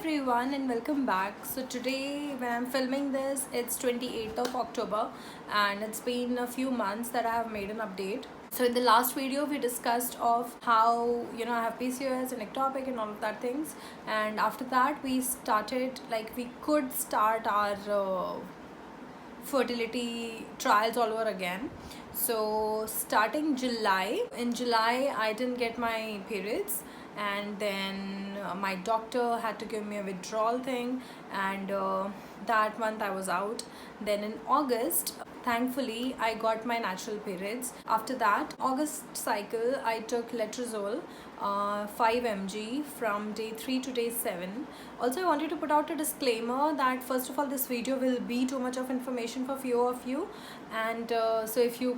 everyone and welcome back. So today when I'm filming this, it's 28th of October and it's been a few months that I have made an update. So in the last video we discussed of how I have PCOS and ectopic and all of that things, and after that we started we could start our fertility trials all over again. So starting in July I didn't get my periods, and then my doctor had to give me a withdrawal thing, and that month I was out. Then in August, thankfully I got my natural periods. After that August cycle I took letrozole 5 mg from day 3 to day 7. Also, I wanted to put out a disclaimer that first of all this video will be too much of information for few of you, and so if you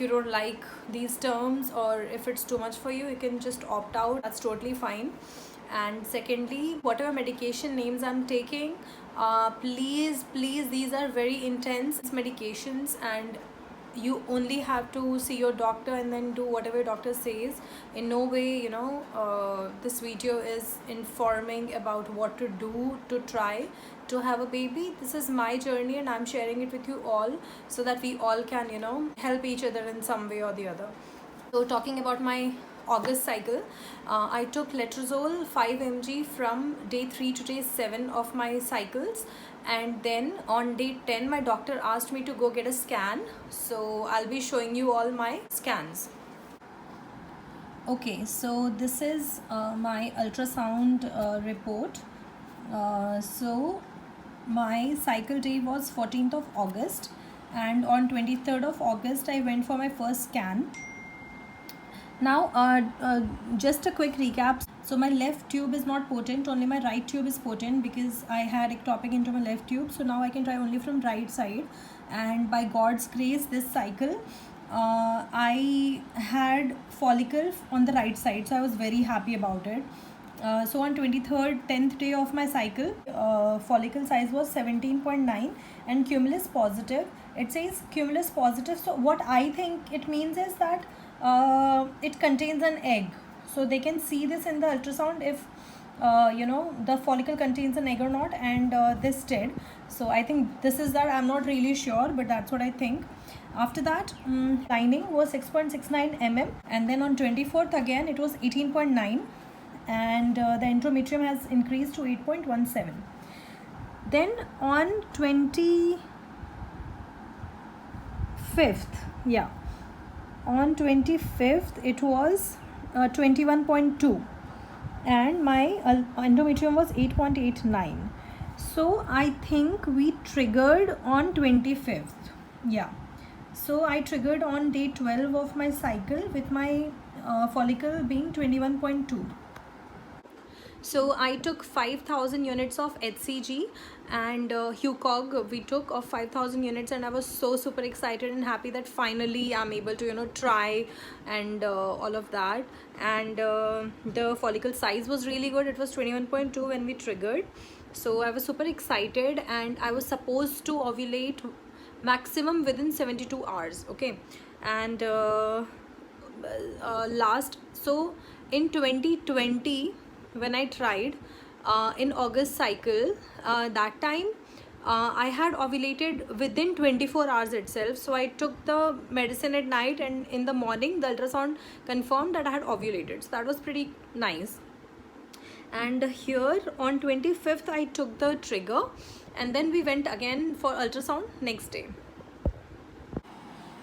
don't like these terms or if it's too much for you, you can just opt out. That's totally fine. And secondly, whatever medication names I'm taking, please these are very intense medications, and you only have to see your doctor and then do whatever your doctor says. In no way this video is informing about what to do to try to have a baby. This is my journey and I'm sharing it with you all so that we all can help each other in some way or the other. So talking about my August cycle, I took letrozole 5 mg from day 3 to day 7 of my cycles, and then on day 10 my doctor asked me to go get a scan, so I'll be showing you all my scans. Okay, so this is my ultrasound report. So my cycle day was 14th of August, and on 23rd of August I went for my first scan. Now just a quick recap. So my left tube is not potent, only my right tube is potent because I had ectopic into my left tube. So now I can try only from right side, and by God's grace this cycle I had follicle on the right side, so I was very happy about it. So on 23rd 10th day of my cycle, follicle size was 17.9 and cumulus positive. It says cumulus positive, so what I think it means is that it contains an egg, so they can see this in the ultrasound if the follicle contains an egg or not, and this did. So I think this is that. I'm not really sure, but that's what I think. After that, lining was 6.69 mm, and then on 24th again it was 18.9, and the endometrium has increased to 8.17. Then on 25th, on 25th it was 21.2, and my endometrium was 8.89. so I think we triggered on 25th. So I triggered on day 12 of my cycle with my follicle being 21.2. So I took 5,000 units of HCG, and HUCOG we took of 5,000 units, and I was so super excited and happy that finally I'm able to try and all of that. And the follicle size was really good. It was 21.2 when we triggered, so I was super excited, and I was supposed to ovulate maximum within 72 hours. Okay, and so in 2020 when I tried in August cycle, that time I had ovulated within 24 hours itself. So I took the medicine at night, and in the morning the ultrasound confirmed that I had ovulated, so that was pretty nice. And here on 25th I took the trigger, and then we went again for ultrasound next day.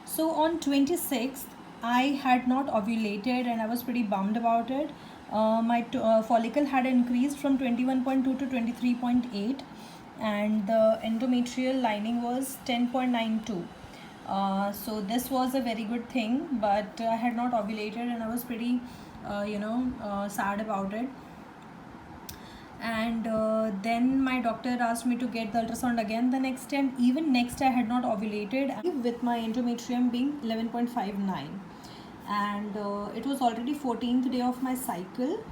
So on 26th I had not ovulated, and I was pretty bummed about it. My follicle had increased from 21.2 to 23.8, and the endometrial lining was 10.92. So this was a very good thing, but I had not ovulated, and I was pretty sad about it. And then my doctor asked me to get the ultrasound again the next day, and even next day I had not ovulated with my endometrium being 11.59, and it was already 14th day of my cycle.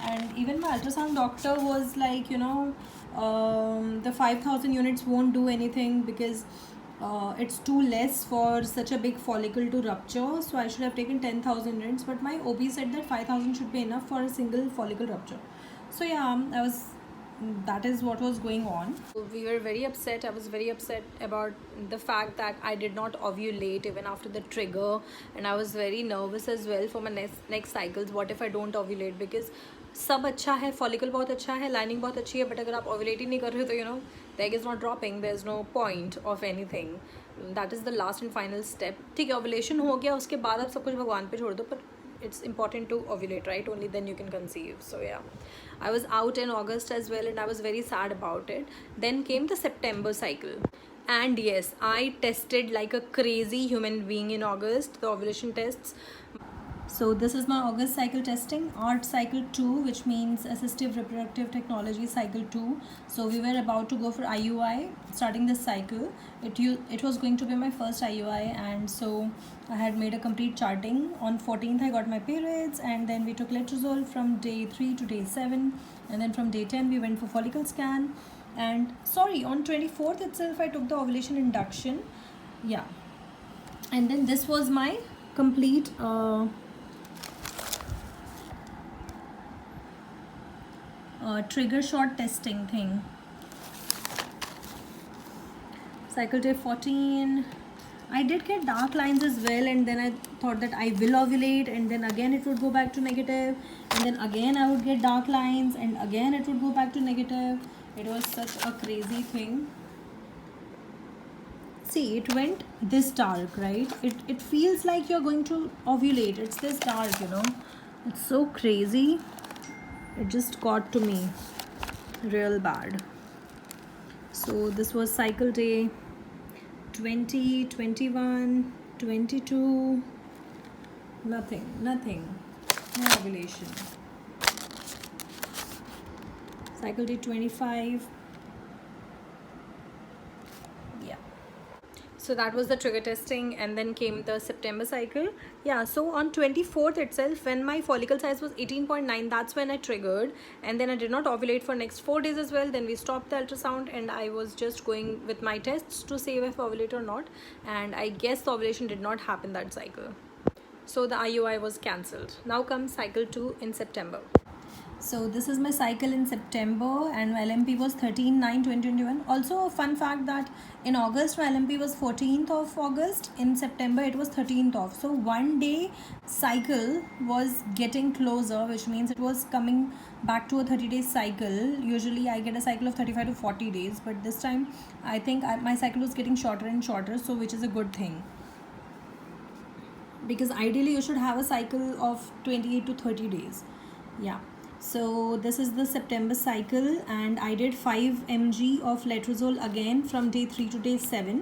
And even my ultrasound doctor was like, the 5,000 units won't do anything because it's too less for such a big follicle to rupture, so I should have taken 10,000 units, but my OB said that 5,000 should be enough for a single follicle rupture. So yeah, that is what was going on. We were very upset. I was very upset about the fact that I did not ovulate even after the trigger, and I was very nervous as well for my next cycles. What if I don't ovulate? Because सब अच्छा है, follicle बहुत अच्छा है, lining बहुत अच्छी है, but अगर आप ovulate ही नहीं कर रहे हो तो the egg is not dropping, there is no point of anything. That is the last and final step. ठीक है, ovulation हो गया, उसके बाद आप सब कुछ भगवान पे छोड़ दो, पर it's important to ovulate, right? Only then you can conceive. So yeah, I was out in August as well, and I was very sad about it. Then came the September cycle, and yes, I tested like a crazy human being in August, the ovulation tests. So this is my August cycle testing, ART cycle 2, which means assistive reproductive technology cycle 2. So we were about to go for IUI starting this cycle. It was going to be my first IUI, and so I had made a complete charting. On 14th I got my periods, and then we took letrozole from day 3 to day 7, and then from day 10 we went for follicle scan. And sorry, on 24th itself I took the ovulation induction. Yeah, and then this was my complete trigger shot testing thing. Cycle day 14, I did get dark lines as well, and then I thought that I will ovulate, and then again it would go back to negative, and then again I would get dark lines, and again it would go back to negative. It was such a crazy thing. See, it went this dark, right? It feels like you're going to ovulate. It's this dark, It's so crazy. It just got to me real bad. So this was cycle day 20, 21, 22. Nothing, no ovulation. Cycle day 25. Yeah. So that was the trigger testing, and then came the September cycle. Yeah, so on 24th itself, when my follicle size was 18.9, that's when I triggered, and then I did not ovulate for next 4 days as well. Then we stopped the ultrasound, and I was just going with my tests to see if I ovulate or not, and I guess the ovulation did not happen that cycle. So the IUI was cancelled. Now comes cycle 2 in September. So this is my cycle in September, and my LMP was 13/9/2021. Also a fun fact that in August my LMP was 14th of August. In September it was 13th of. So 1 day cycle was getting closer, which means it was coming back to a 30-day cycle. Usually I get a cycle of 35 to 40 days, but this time I think my cycle was getting shorter and shorter, so which is a good thing. Because ideally you should have a cycle of 28 to 30 days. Yeah. So this is the September cycle, and I did 5 mg of letrozole again from day 3 to day 7,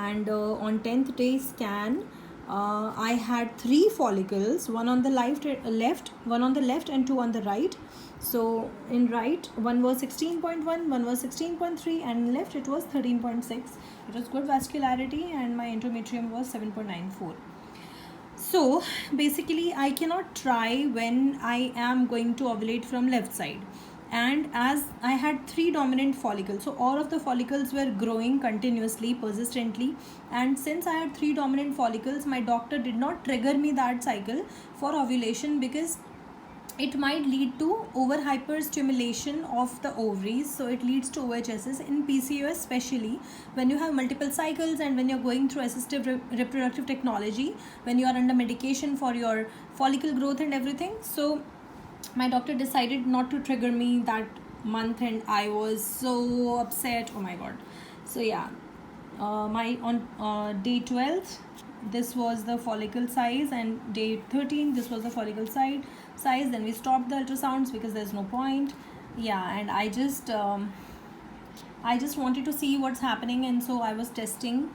and on 10th day scan I had 3 follicles, one on the left, one on the left, and 2 on the right. So in right, one was 16.1, one was 16.3, and left it was 13.6. It was good vascularity, and my endometrium was 7.94. So basically I cannot try when I am going to ovulate from left side, and as I had 3 dominant follicles, so all of the follicles were growing continuously, persistently, and since I had 3 dominant follicles, my doctor did not trigger me that cycle for ovulation, because it might lead to over hyperstimulation of the ovaries, so it leads to OHSs in PCOS, especially when you have multiple cycles and when you're going through assistive reproductive technology, when you are under medication for your follicle growth and everything. So my doctor decided not to trigger me that month, and I was so upset. Oh my god. So yeah, on day 12 this was the follicle size, and day 13 this was the follicle size. Then we stopped the ultrasounds because there's no point. Yeah, and I just wanted to see what's happening, and so I was testing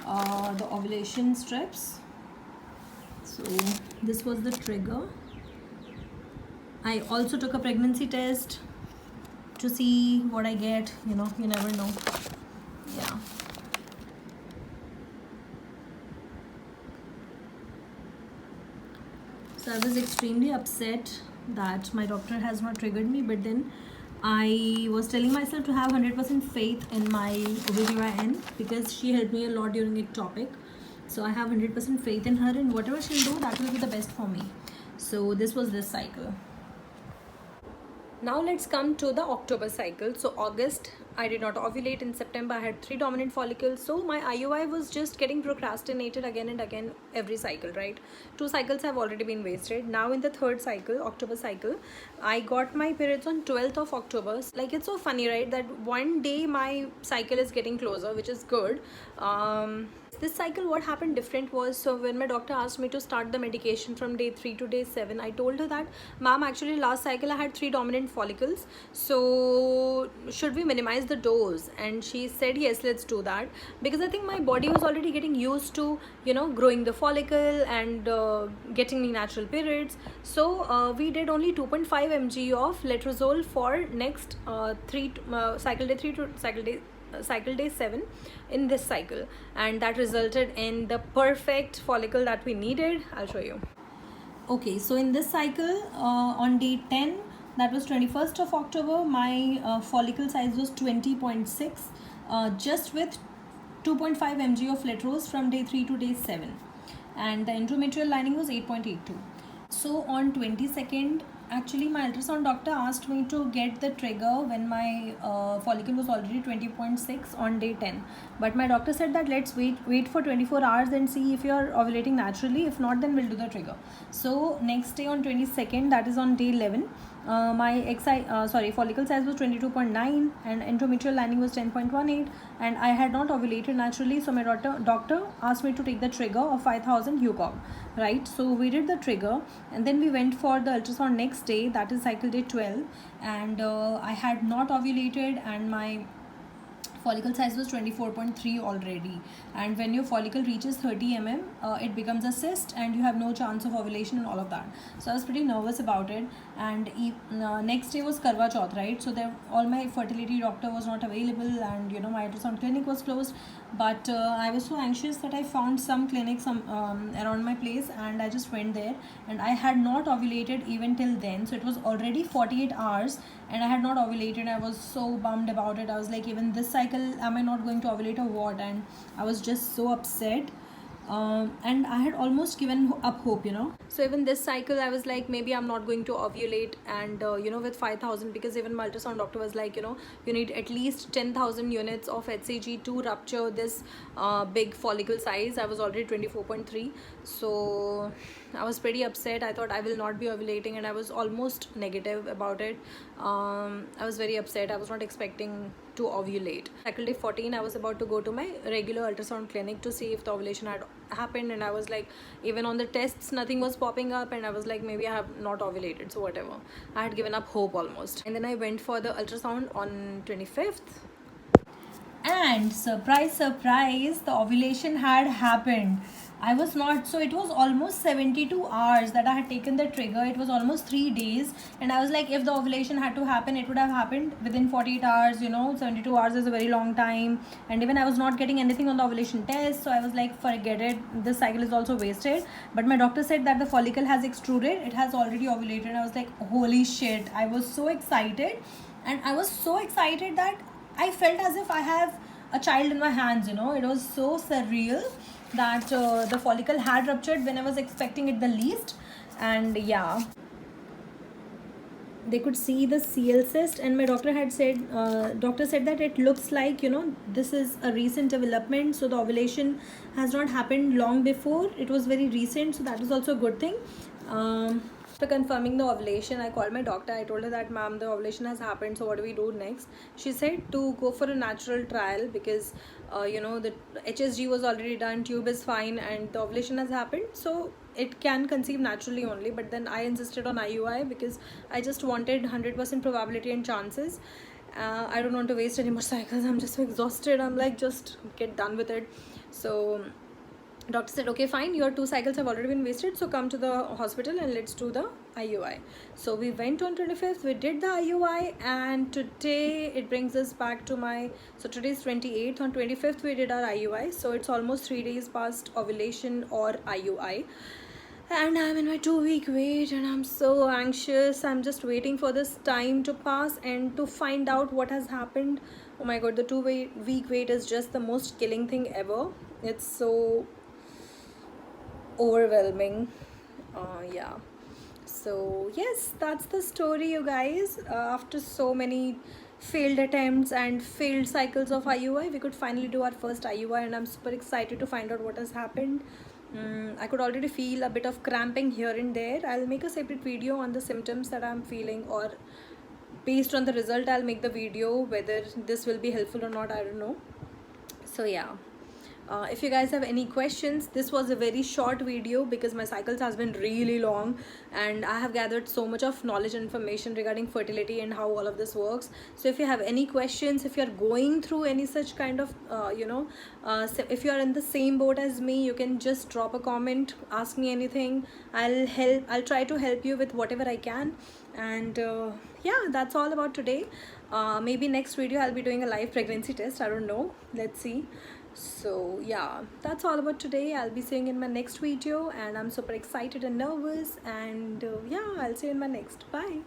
the ovulation strips. So this was the trigger. I also took a pregnancy test to see what I get. You never know. Yeah. So I was extremely upset that my doctor has not triggered me, but then I was telling myself to have 100% faith in my OBGYN because she helped me a lot during ectopic. So I have 100% faith in her, and whatever she'll do, that will be the best for me. So this was this cycle. Now let's come to the October cycle. So August, I did not ovulate. In September, I had 3 dominant follicles. So my IUI was just getting procrastinated again and again every cycle, right? 2 cycles have already been wasted. Now in the 3rd cycle, October cycle, I got my periods on 12th of October. Like, it's so funny, right? That one day my cycle is getting closer, which is good. This cycle, what happened different was, so when my doctor asked me to start the medication from day 3 to day 7, I told her that, ma'am, actually last cycle I had 3 dominant follicles, so should we minimize the dose? And she said, yes, let's do that, because I think my body was already getting used to, you know, growing the follicle and getting me natural periods. So we did only 2.5 mg of letrozole for next cycle day 3 to cycle day 7 in this cycle, and that resulted in the perfect follicle that we needed. I'll show you. Okay, so in this cycle, on day 10, that was 21st of October, my follicle size was 20.6, just with 2.5 mg of letrose from day 3 to day 7, and the endometrial lining was 8.82. So on 22nd, actually my ultrasound doctor asked me to get the trigger when my follicle was already 20.6 on day 10, but my doctor said that let's wait for 24 hours and see if you're ovulating naturally. If not, then we'll do the trigger. So next day on 22nd, that is on day 11, my follicle size was 22.9 and endometrial lining was 10.18, and I had not ovulated naturally, so my doctor asked me to take the trigger of 5000 UCOG, right? So we did the trigger, and then we went for the ultrasound next day, that is cycle day 12, and I had not ovulated, and my follicle size was 24.3 already, and when your follicle reaches 30 it becomes a cyst and you have no chance of ovulation and all of that. So I was pretty nervous about it, and next day was Karwa Chauth, right? So there, all my fertility doctor was not available, and you know, my ultrasound clinic was closed, but I was so anxious that I found some clinics around my place, and I just went there, and I had not ovulated even till then. So it was already 48 hours and I had not ovulated. I was so bummed about it. I was like, even this cycle am I not going to ovulate or what? And I was just so upset, and I had almost given up hope, you know. So even this cycle I was like, maybe I'm not going to ovulate, and you know, with 5000, because even my ultrasound doctor was like, you know, you need at least 10,000 units of HCG to rupture this big follicle size. I was already 24.3, so I was pretty upset. I thought I will not be ovulating, and I was almost negative about it. I was very upset. I was not expecting to ovulate. Cycle day 14, I was about to go to my regular ultrasound clinic to see if the ovulation had happened, and I was like, even on the tests nothing was popping up, and I was like, maybe I have not ovulated, so whatever. I had given up hope almost. And then I went for the ultrasound on 25th, and surprise, surprise, the ovulation had happened. I was not, so it was almost 72 hours that I had taken the trigger. It was almost 3 days, and I was like, if the ovulation had to happen, it would have happened within 48 hours, you know. 72 hours is a very long time, and even I was not getting anything on the ovulation test, so I was like, forget it, this cycle is also wasted. But my doctor said that the follicle has extruded, it has already ovulated. I was like, holy shit. I was so excited, and I was so excited that I felt as if I have a child in my hands, you know. It was so surreal that the follicle had ruptured when I was expecting it the least. And yeah, they could see the CL cyst, and my doctor had said, doctor said that it looks like, you know, this is a recent development, so the ovulation has not happened long before. It was very recent, so that was also a good thing. After confirming the ovulation, I called my doctor. I told her that, ma'am, the ovulation has happened, so what do we do next? She said to go for a natural trial, because you know, the HSG was already done, tube is fine, and the ovulation has happened, so it can conceive naturally only. But then I insisted on IUI because I just wanted 100% probability and chances. I don't want to waste any more cycles. I'm just so exhausted. I'm like, just get done with it. So doctor said, okay, fine, your 2 cycles have already been wasted, so come to the hospital and let's do the IUI. So we went on 25th, we did the IUI, and today it brings us back to my, so today is 28th, on 25th we did our IUI, so it's almost 3 days past ovulation or IUI. and I'm in my 2 week wait and I'm so anxious. I'm just waiting for this time to pass and to find out what has happened. Oh my god, the week wait is just the most killing thing ever. It's so overwhelming. Yeah. So yes, that's the story, you guys. After so many failed attempts and failed cycles of IUI, we could finally do our first IUI, and I'm super excited to find out what has happened. I could already feel a bit of cramping here and there. I'll make a separate video on the symptoms that I'm feeling, or based on the result I'll make the video. Whether this will be helpful or not, I don't know. So yeah, if you guys have any questions, this was a very short video because my cycles has been really long and I have gathered so much of knowledge and information regarding fertility and how all of this works. So if you have any questions, if you are going through any such kind of so if you are in the same boat as me, you can just drop a comment, ask me anything. I'll try to help you with whatever I can. And yeah, that's all about today. Maybe next video I'll be doing a live pregnancy test, I don't know, let's see. So yeah, that's all about today. I'll be seeing in my next video and I'm super excited and nervous, and yeah, I'll see you in my next. Bye.